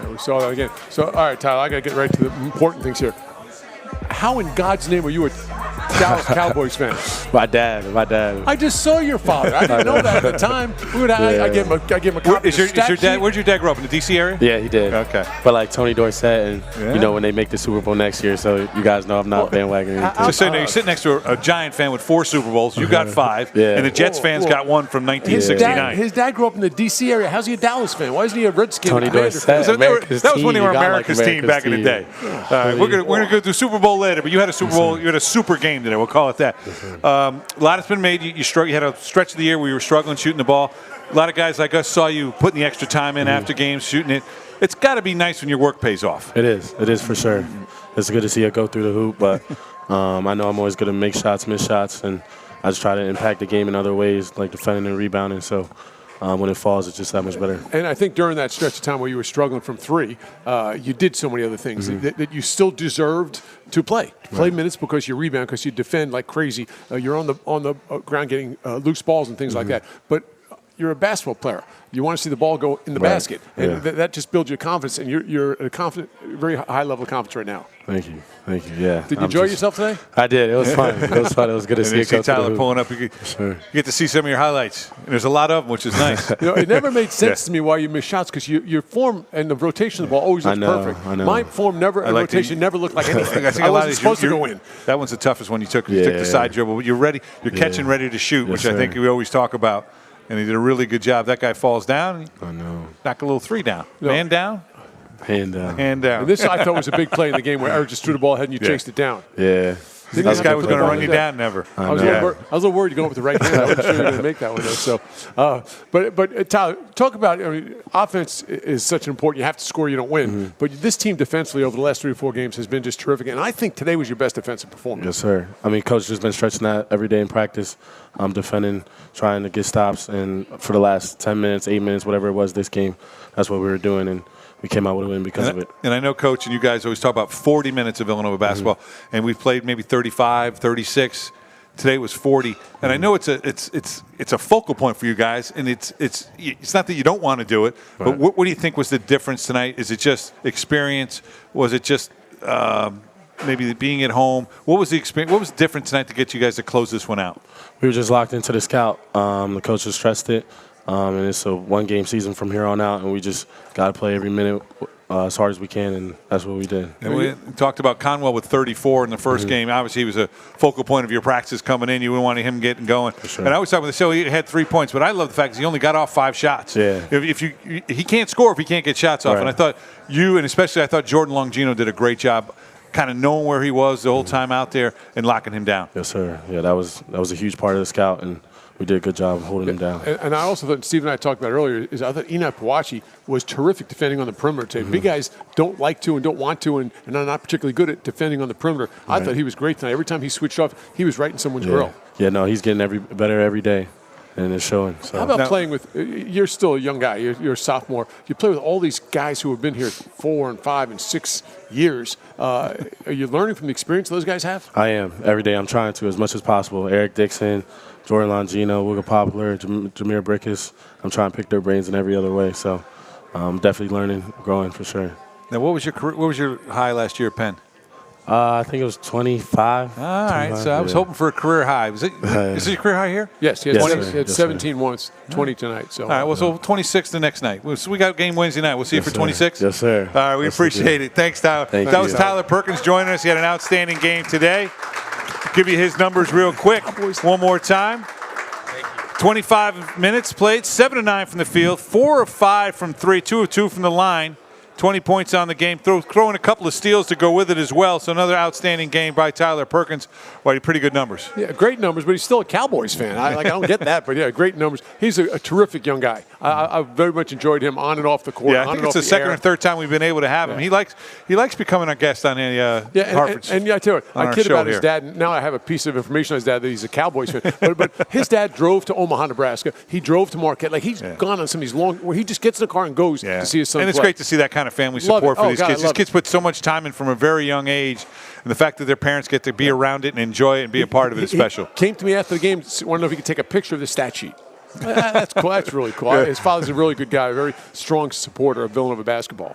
we saw that again. So, all right, Tyler, I got to get right to the important things here. How in God's name are you a Dallas Cowboys fan? My dad. I just saw your father. I didn't know that at the time. I gave him a copy. Is your dad? Where'd your dad grow up, in the D.C. area? Yeah, he did. Okay. But like Tony Dorsett, and when they make the Super Bowl next year, so you guys know I'm not bandwagoning. Just so you're sitting next to a Giant fan with 4 Super Bowls. You got 5, and the Jets fans got 1 from 1969. His dad grew up in the D.C. area. How's he a Dallas fan? Why isn't he a Redskin? Tony Dorsett. That was when they were America's team back in the day. We're gonna go through Super Bowl later, but you had a Super Bowl. You had a super game today. We'll call it that. A lot has been made. You had a stretch of the year where you were struggling shooting the ball. A lot of guys like us saw you putting the extra time in after games, shooting it. It's got to be nice when your work pays off. It is. It is for sure. It's good to see it go through the hoop, but I know I'm always going to make shots, miss shots, and I just try to impact the game in other ways, like defending and rebounding. So when it falls, it's just that much better. And I think during that stretch of time where you were struggling from 3, you did so many other things that you still deserved to play. Play minutes because you rebound, because you defend like crazy. You're on the ground getting loose balls and things like that. But you're a basketball player. You want to see the ball go in the basket, and that just builds your confidence. And you're at a confident, very high level of confidence right now. Thank you. Yeah. Did you enjoy yourself today? I did. It was fun. It was fun. It was good to see it go through Tyler pulling up. You get to see some of your highlights. And there's a lot of them, which is nice. It never made sense to me why you miss shots, because your form and the rotation of the ball always looks perfect. I know. My form rotation never looked like anything. I wasn't supposed to go in. That one's the toughest one you took. You took the side dribble. But you're ready. You're catching ready to shoot, which I think we always talk about. And he did a really good job. That guy falls down. I know. Knock a little 3 down. Man down. Hand down. Hand down. And this I thought was a big play in the game where Eric just threw the ball ahead and you chased it down. Yeah. This guy was going to run you down. Never. I was a little worried you're going with the right hand. I wasn't sure you were going to make that one. So, but Tyler, talk about. Offense is such an important. You have to score, you don't win. But this team defensively over the last 3 or 4 games has been just terrific. And I think today was your best defensive performance. Yes, sir. I mean, Coach has been stretching that every day in practice. Defending, trying to get stops, and for the last 10 minutes, 8 minutes, whatever it was, this game, that's what we were doing, and we came out with a win because of it. And I know, Coach, and you guys always talk about 40 minutes of Villanova basketball, and we've played maybe 35, 36. Today was 40, and I know it's a focal point for you guys, and it's not that you don't want to do it, but what do you think was the difference tonight? Is it just experience? Was it just maybe being at home? What was the experience? What was different tonight to get you guys to close this one out? We were just locked into the scout. The coach just stressed it, and it's a 1-game season from here on out, and we just got to play every minute as hard as we can, and that's what we did. And we talked about Conwell with 34 in the first game. Obviously, he was a focal point of your practice coming in. You wanted him getting going. Sure. And I was talking with the show, he had 3 points, but I love the fact that he only got off 5 shots. Yeah. He can't score if he can't get shots off. And I thought you, and especially I thought Jordan Longino did a great job kind of knowing where he was the whole time out there and locking him down. Yes, sir. Yeah, that was a huge part of the scout, and we did a good job of holding him down. And I also thought, Steve and I talked about earlier, is I thought Enoch Pawachi was terrific defending on the perimeter today. Big guys don't like to and don't want to and are not particularly good at defending on the perimeter. I thought he was great tonight. Every time he switched off, he was right in someone's grill. Yeah, no, he's getting better every day. And it's showing. So. How about playing with – you're still a young guy. You're a sophomore. You play with all these guys who have been here 4 and 5 and 6 years. Are you learning from the experience those guys have? I am. Every day I'm trying to as much as possible. Eric Dixon, Jordan Longino, Wigga Poplar, Jameer Brickus. I'm trying to pick their brains in every other way. So I'm definitely learning, growing for sure. Now, what was your high last year at Penn? I think it was 25. All right, so I was hoping for a career high. Is it your career high here? Yes, he had 17 once, 20 tonight. So. All right, well, so 26 the next night. So we got game Wednesday night. We'll see you for 26? Yes, sir. All right, we appreciate it. Thanks, Tyler. That was Tyler Perkins joining us. He had an outstanding game today. Give you his numbers real quick one more time. 25 minutes played, 7 of 9 from the field, 4 of 5 from 3, 2 of 2 from the line. 20 points on the game, throwing a couple of steals to go with it as well. So another outstanding game by Tyler Perkins. Whitey, pretty good numbers. Yeah, great numbers, but he's still a Cowboys fan. I don't get that, but yeah, great numbers. He's a terrific young guy. I very much enjoyed him on and off the court. Yeah, I think it's the second or third time we've been able to have him. He likes becoming our guest on Hartford's. And I tell you, I kid about his dad. Now I have a piece of information on his dad that he's a Cowboys fan. but his dad drove to Omaha, Nebraska. He drove to Marquette. Like he's gone on some of these long where he just gets in the car and goes to see his son. And it's great to see that kind of family support for these kids. These kids put so much time in from a very young age. And the fact that their parents get to be around it and enjoy it and be a part of it is special. He came to me after the game, wanted to know if he could take a picture of the stat sheet. That's cool. That's really cool. His father's a really good guy, a very strong supporter of Villanova basketball.